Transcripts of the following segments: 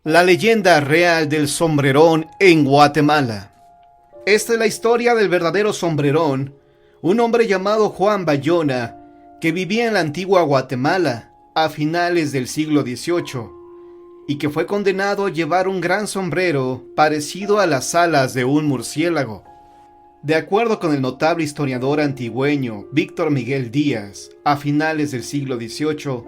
La leyenda real del sombrerón en Guatemala. Esta es la historia del verdadero sombrerón, un hombre llamado Juan Bayona, que vivía en la antigua Guatemala a finales del siglo XVIII, y que fue condenado a llevar un gran sombrero parecido a las alas de un murciélago. De acuerdo con el notable historiador antigüeño Víctor Miguel Díaz, a finales del siglo XVIII,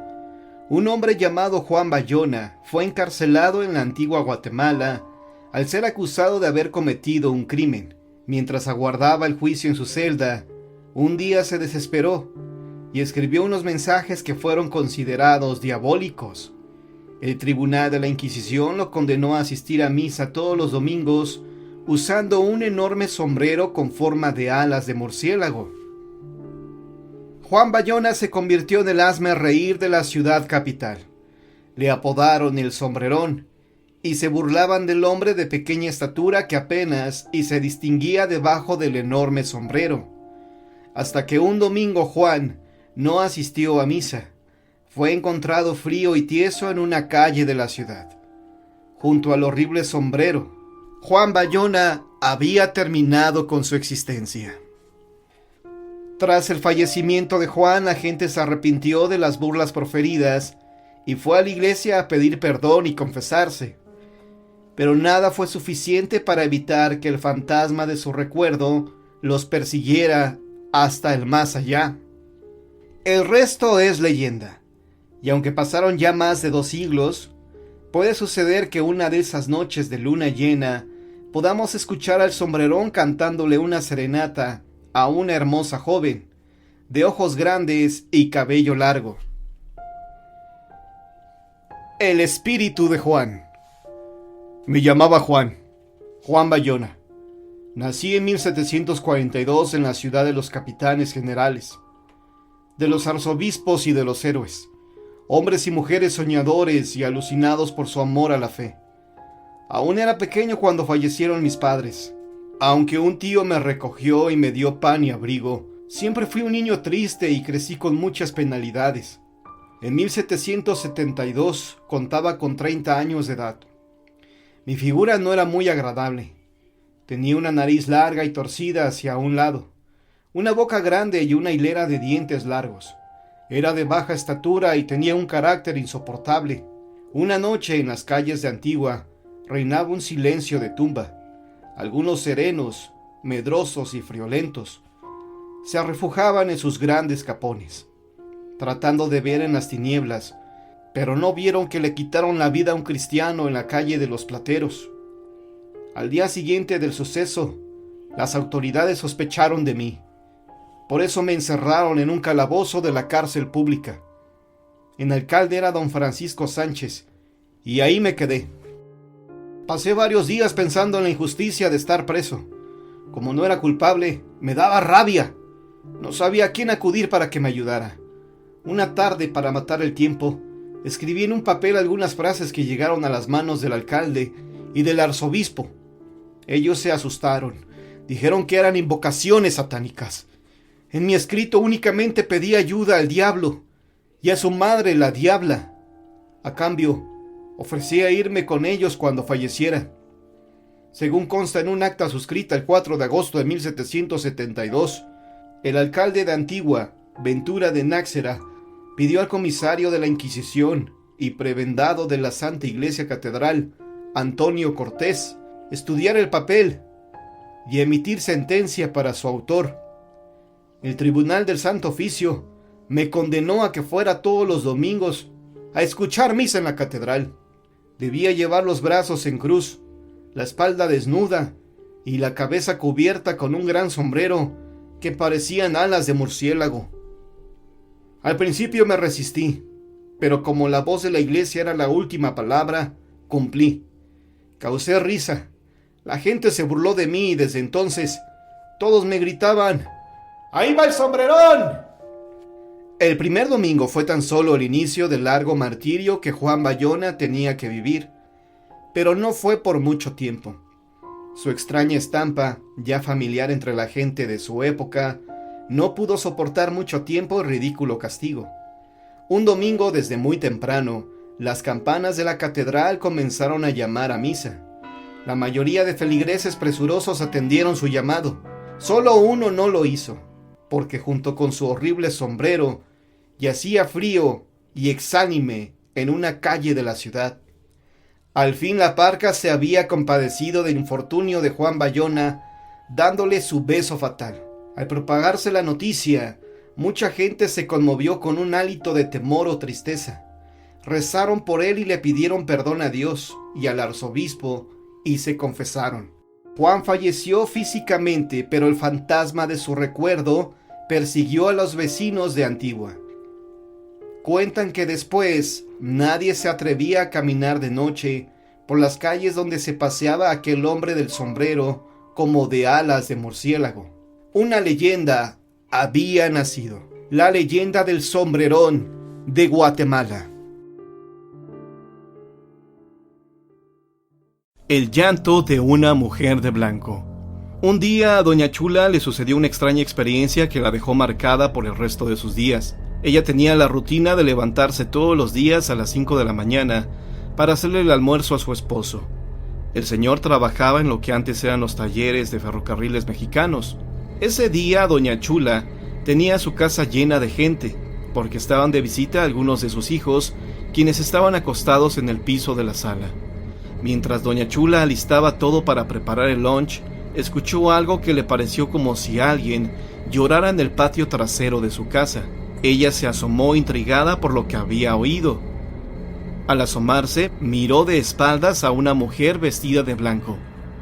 un hombre llamado Juan Bayona fue encarcelado en la antigua Guatemala al ser acusado de haber cometido un crimen. Mientras aguardaba el juicio en su celda, un día se desesperó y escribió unos mensajes que fueron considerados diabólicos. El tribunal de la Inquisición lo condenó a asistir a misa todos los domingos usando un enorme sombrero con forma de alas de murciélago. Juan Bayona se convirtió en el hazmerreír de la ciudad capital. Le apodaron el sombrerón y se burlaban del hombre de pequeña estatura que apenas y se distinguía debajo del enorme sombrero. Hasta que un domingo Juan no asistió a misa. Fue encontrado frío y tieso en una calle de la ciudad. Junto al horrible sombrero, Juan Bayona había terminado con su existencia. Tras el fallecimiento de Juan, la gente se arrepintió de las burlas proferidas y fue a la iglesia a pedir perdón y confesarse. Pero nada fue suficiente para evitar que el fantasma de su recuerdo los persiguiera hasta el más allá. El resto es leyenda, y aunque pasaron ya más de 2 siglos, puede suceder que una de esas noches de luna llena podamos escuchar al sombrerón cantándole una serenata a una hermosa joven, de ojos grandes y cabello largo. El espíritu de Juan. Me llamaba Juan Bayona. Nací en 1742 en la ciudad de los capitanes generales, de los arzobispos y de los héroes, hombres y mujeres soñadores y alucinados por su amor a la fe. Aún era pequeño cuando fallecieron mis padres. Aunque un tío me recogió y me dio pan y abrigo, siempre fui un niño triste y crecí con muchas penalidades. En 1772 contaba con 30 años de edad. Mi figura no era muy agradable. Tenía una nariz larga y torcida hacia un lado, una boca grande y una hilera de dientes largos. Era de baja estatura y tenía un carácter insoportable. Una noche en las calles de Antigua reinaba un silencio de tumba. Algunos serenos, medrosos y friolentos, se refugiaban en sus grandes capones, tratando de ver en las tinieblas, pero no vieron que le quitaron la vida a un cristiano en la calle de los Plateros. Al día siguiente del suceso, las autoridades sospecharon de mí. Por eso me encerraron en un calabozo de la cárcel pública. El alcalde era don Francisco Sánchez, y ahí me quedé. Pasé varios días pensando en la injusticia de estar preso. Como no era culpable, me daba rabia. No sabía a quién acudir para que me ayudara. Una tarde, para matar el tiempo, escribí en un papel algunas frases que llegaron a las manos del alcalde y del arzobispo. Ellos se asustaron. Dijeron que eran invocaciones satánicas. En mi escrito únicamente pedí ayuda al diablo y a su madre, la diabla. A cambio, ofrecía irme con ellos cuando falleciera. Según consta en un acta suscrita el 4 de agosto de 1772, el alcalde de Antigua, Ventura de Náxera, pidió al comisario de la Inquisición y prebendado de la Santa Iglesia Catedral, Antonio Cortés, estudiar el papel y emitir sentencia para su autor. El Tribunal del Santo Oficio me condenó a que fuera todos los domingos a escuchar misa en la catedral. Debía llevar los brazos en cruz, la espalda desnuda y la cabeza cubierta con un gran sombrero que parecían alas de murciélago. Al principio me resistí, pero como la voz de la iglesia era la última palabra, cumplí. Causé risa. La gente se burló de mí y desde entonces todos me gritaban: ¡Ahí va el sombrerón! El primer domingo fue tan solo el inicio del largo martirio que Juan Bayona tenía que vivir, pero no fue por mucho tiempo. Su extraña estampa, ya familiar entre la gente de su época, no pudo soportar mucho tiempo el ridículo castigo. Un domingo desde muy temprano, Las campanas de la catedral comenzaron a llamar a misa. La mayoría de feligreses presurosos atendieron su llamado. Solo uno no lo hizo, porque junto con su horrible sombrero yacía frío y exánime en una calle de la ciudad. Al fin la parca se había compadecido del infortunio de Juan Bayona, dándole su beso fatal. Al propagarse la noticia, mucha gente se conmovió con un hálito de temor o tristeza. Rezaron por él y le pidieron perdón a Dios y al arzobispo, y se confesaron. Juan falleció físicamente, pero el fantasma de su recuerdo persiguió a los vecinos de Antigua. Cuentan que después nadie se atrevía a caminar de noche por las calles donde se paseaba aquel hombre del sombrero como de alas de murciélago. Una leyenda había nacido, la leyenda del sombrerón de Guatemala. El llanto de una mujer de blanco. Un día a doña Chula le sucedió una extraña experiencia que la dejó marcada por el resto de sus días. Ella tenía la rutina de levantarse todos los días a las 5 de la mañana para hacerle el almuerzo a su esposo. El señor trabajaba en lo que antes eran los talleres de ferrocarriles mexicanos. Ese día doña Chula tenía su casa llena de gente, porque estaban de visita algunos de sus hijos, quienes estaban acostados en el piso de la sala. Mientras doña Chula alistaba todo para preparar el lunch, escuchó algo que le pareció como si alguien llorara en el patio trasero de su casa. Ella se asomó intrigada por lo que había oído. Al asomarse, miró de espaldas a una mujer vestida de blanco,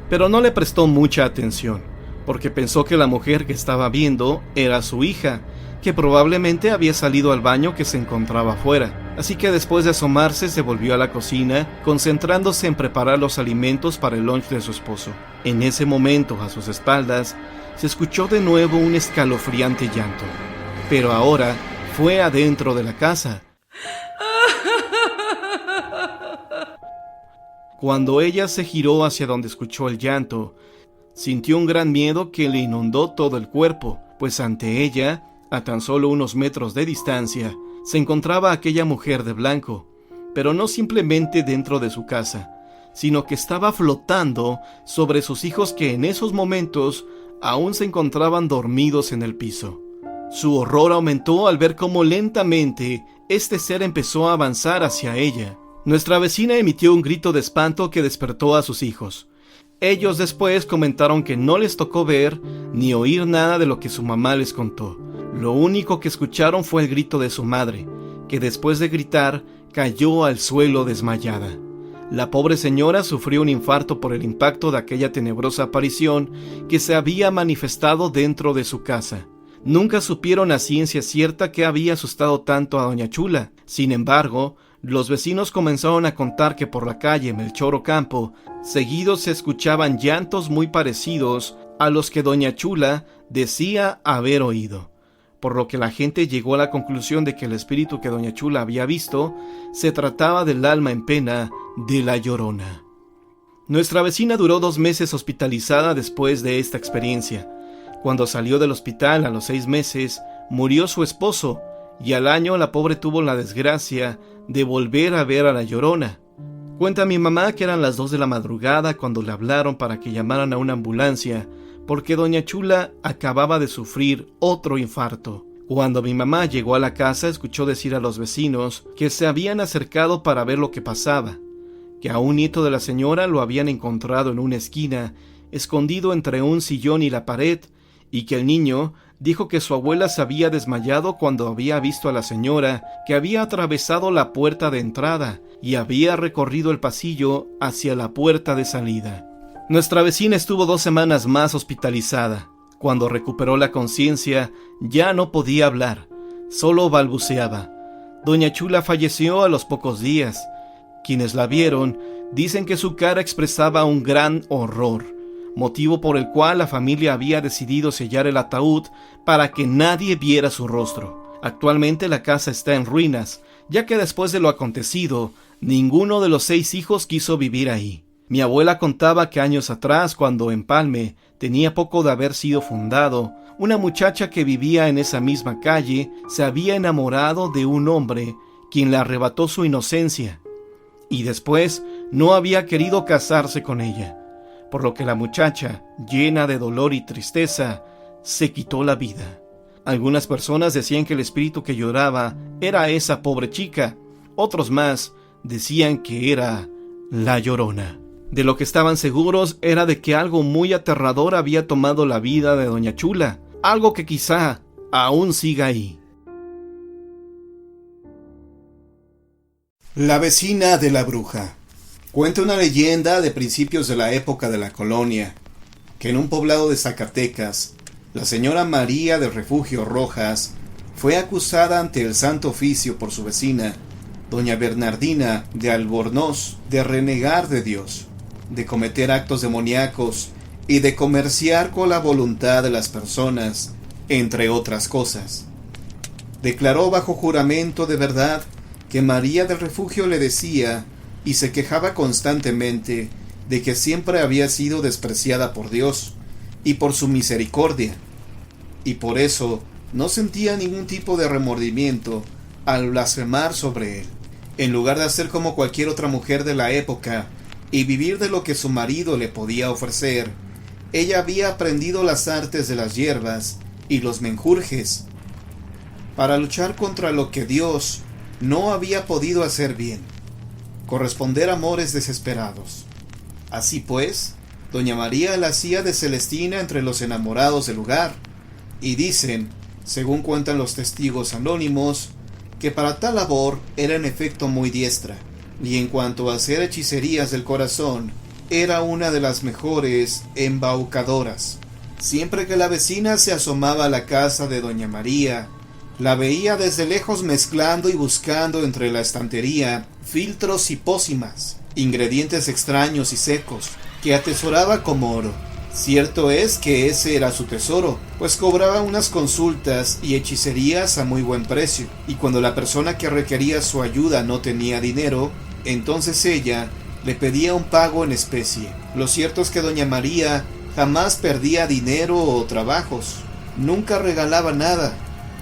pero no le prestó mucha atención, porque pensó que la mujer que estaba viendo era su hija, que probablemente había salido al baño que se encontraba afuera. Así que después de asomarse se volvió a la cocina, concentrándose en preparar los alimentos para el lunch de su esposo. En ese momento, a sus espaldas, se escuchó de nuevo un escalofriante llanto, pero ahora fue adentro de la casa. Cuando ella se giró hacia donde escuchó el llanto, sintió un gran miedo que le inundó todo el cuerpo, pues ante ella, a tan solo unos metros de distancia, se encontraba aquella mujer de blanco, pero no simplemente dentro de su casa, sino que estaba flotando sobre sus hijos que en esos momentos aún se encontraban dormidos en el piso. Su horror aumentó al ver cómo lentamente este ser empezó a avanzar hacia ella. Nuestra vecina emitió un grito de espanto que despertó a sus hijos. Ellos después comentaron que no les tocó ver ni oír nada de lo que su mamá les contó. Lo único que escucharon fue el grito de su madre, que después de gritar cayó al suelo desmayada. La pobre señora sufrió un infarto por el impacto de aquella tenebrosa aparición que se había manifestado dentro de su casa. Nunca supieron a ciencia cierta qué había asustado tanto a doña Chula. Sin embargo, los vecinos comenzaron a contar que por la calle Melchor Ocampo seguidos se escuchaban llantos muy parecidos a los que doña Chula decía haber oído, por lo que la gente llegó a la conclusión de que el espíritu que doña Chula había visto se trataba del alma en pena de la Llorona. Nuestra vecina duró 2 meses hospitalizada después de esta experiencia. Cuando salió del hospital a los 6 meses, murió su esposo, y al año la pobre tuvo la desgracia de volver a ver a la Llorona. Cuenta mi mamá que eran las 2 de la madrugada cuando le hablaron para que llamaran a una ambulancia, porque doña Chula acababa de sufrir otro infarto. Cuando mi mamá llegó a la casa, escuchó decir a los vecinos que se habían acercado para ver lo que pasaba, que a un nieto de la señora lo habían encontrado en una esquina, escondido entre un sillón y la pared, y que el niño dijo que su abuela se había desmayado cuando había visto a la señora que había atravesado la puerta de entrada y había recorrido el pasillo hacia la puerta de salida. Nuestra vecina estuvo 2 semanas más hospitalizada. Cuando recuperó la conciencia, ya no podía hablar, solo balbuceaba. Doña Chula falleció a los pocos días. Quienes la vieron dicen que su cara expresaba un gran horror, motivo por el cual la familia había decidido sellar el ataúd para que nadie viera su rostro. Actualmente la casa está en ruinas, ya que después de lo acontecido, ninguno de los 6 hijos quiso vivir ahí. Mi abuela contaba que años atrás, cuando Empalme tenía poco de haber sido fundado, una muchacha que vivía en esa misma calle se había enamorado de un hombre quien le arrebató su inocencia. y después no había querido casarse con ella, por lo que la muchacha, llena de dolor y tristeza, se quitó la vida. Algunas personas decían que el espíritu que lloraba era esa pobre chica, otros más decían que era la Llorona. De lo que estaban seguros era de que algo muy aterrador había tomado la vida de doña Chula, algo que quizá aún siga ahí. La vecina de la bruja. Cuenta una leyenda de principios de la época de la colonia, que en un poblado de Zacatecas, la señora María del Refugio Rojas fue acusada ante el Santo Oficio por su vecina, doña Bernardina de Albornoz, de renegar de Dios, de cometer actos demoníacos y de comerciar con la voluntad de las personas, entre otras cosas. Declaró bajo juramento de verdad que María del Refugio le decía y se quejaba constantemente de que siempre había sido despreciada por Dios y por su misericordia, y por eso no sentía ningún tipo de remordimiento al blasfemar sobre él. En lugar de hacer como cualquier otra mujer de la época y vivir de lo que su marido le podía ofrecer, ella había aprendido las artes de las hierbas y los menjurjes para luchar contra lo que Dios no había podido hacer bien, corresponder a amores desesperados. Así pues, doña María la hacía de Celestina entre los enamorados del lugar, y dicen, según cuentan los testigos anónimos, que para tal labor era en efecto muy diestra, y en cuanto a hacer hechicerías del corazón, era una de las mejores embaucadoras. Siempre que la vecina se asomaba a la casa de doña María, la veía desde lejos mezclando y buscando entre la estantería filtros y pócimas, ingredientes extraños y secos, que atesoraba como oro. Cierto es que ese era su tesoro, pues cobraba unas consultas y hechicerías a muy buen precio, y cuando la persona que requería su ayuda no tenía dinero, entonces ella le pedía un pago en especie. Lo cierto es que doña María jamás perdía dinero o trabajos, nunca regalaba nada,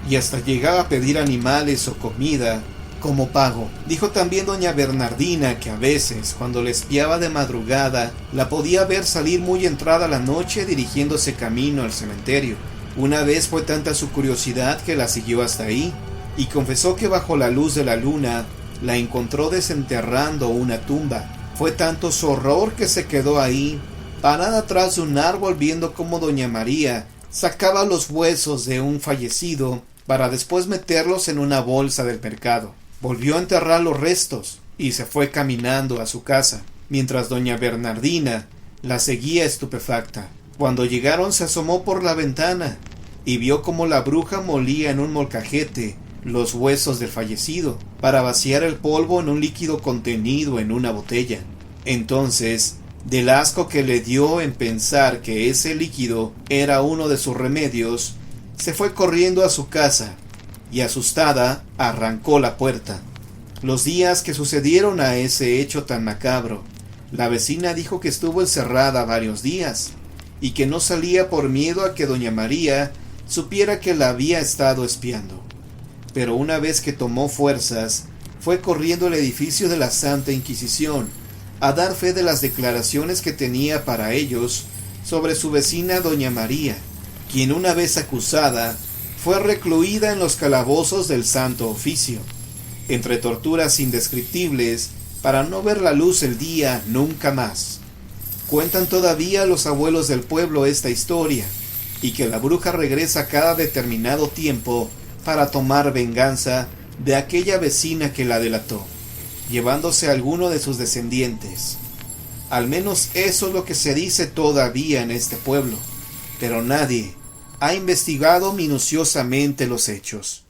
y hasta llegaba a pedir animales o comida como pago. Dijo también doña Bernardina que a veces, cuando le espiaba de madrugada, la podía ver salir muy entrada la noche dirigiéndose camino al cementerio. Una vez fue tanta su curiosidad que la siguió hasta ahí, y confesó que bajo la luz de la luna la encontró desenterrando una tumba. Fue tanto su horror que se quedó ahí, parada atrás de un árbol, viendo cómo doña María sacaba los huesos de un fallecido para después meterlos en una bolsa del mercado. Volvió a enterrar los restos y se fue caminando a su casa, mientras doña Bernardina la seguía estupefacta. Cuando llegaron se asomó por la ventana y vio cómo la bruja molía en un molcajete los huesos del fallecido para vaciar el polvo en un líquido contenido en una botella. Entonces, del asco que le dio en pensar que ese líquido era uno de sus remedios, se fue corriendo a su casa y asustada arrancó la puerta. Los días que sucedieron a ese hecho tan macabro, la vecina dijo que estuvo encerrada varios días y que no salía por miedo a que doña María supiera que la había estado espiando. Pero una vez que tomó fuerzas, fue corriendo al edificio de la Santa Inquisición a dar fe de las declaraciones que tenía para ellos sobre su vecina doña María, quien una vez acusada fue recluida en los calabozos del Santo Oficio, entre torturas indescriptibles, para no ver la luz del día nunca más. Cuentan todavía los abuelos del pueblo esta historia, y que la bruja regresa cada determinado tiempo para tomar venganza de aquella vecina que la delató, llevándose a alguno de sus descendientes. Al menos eso es lo que se dice todavía en este pueblo, pero nadie ha investigado minuciosamente los hechos.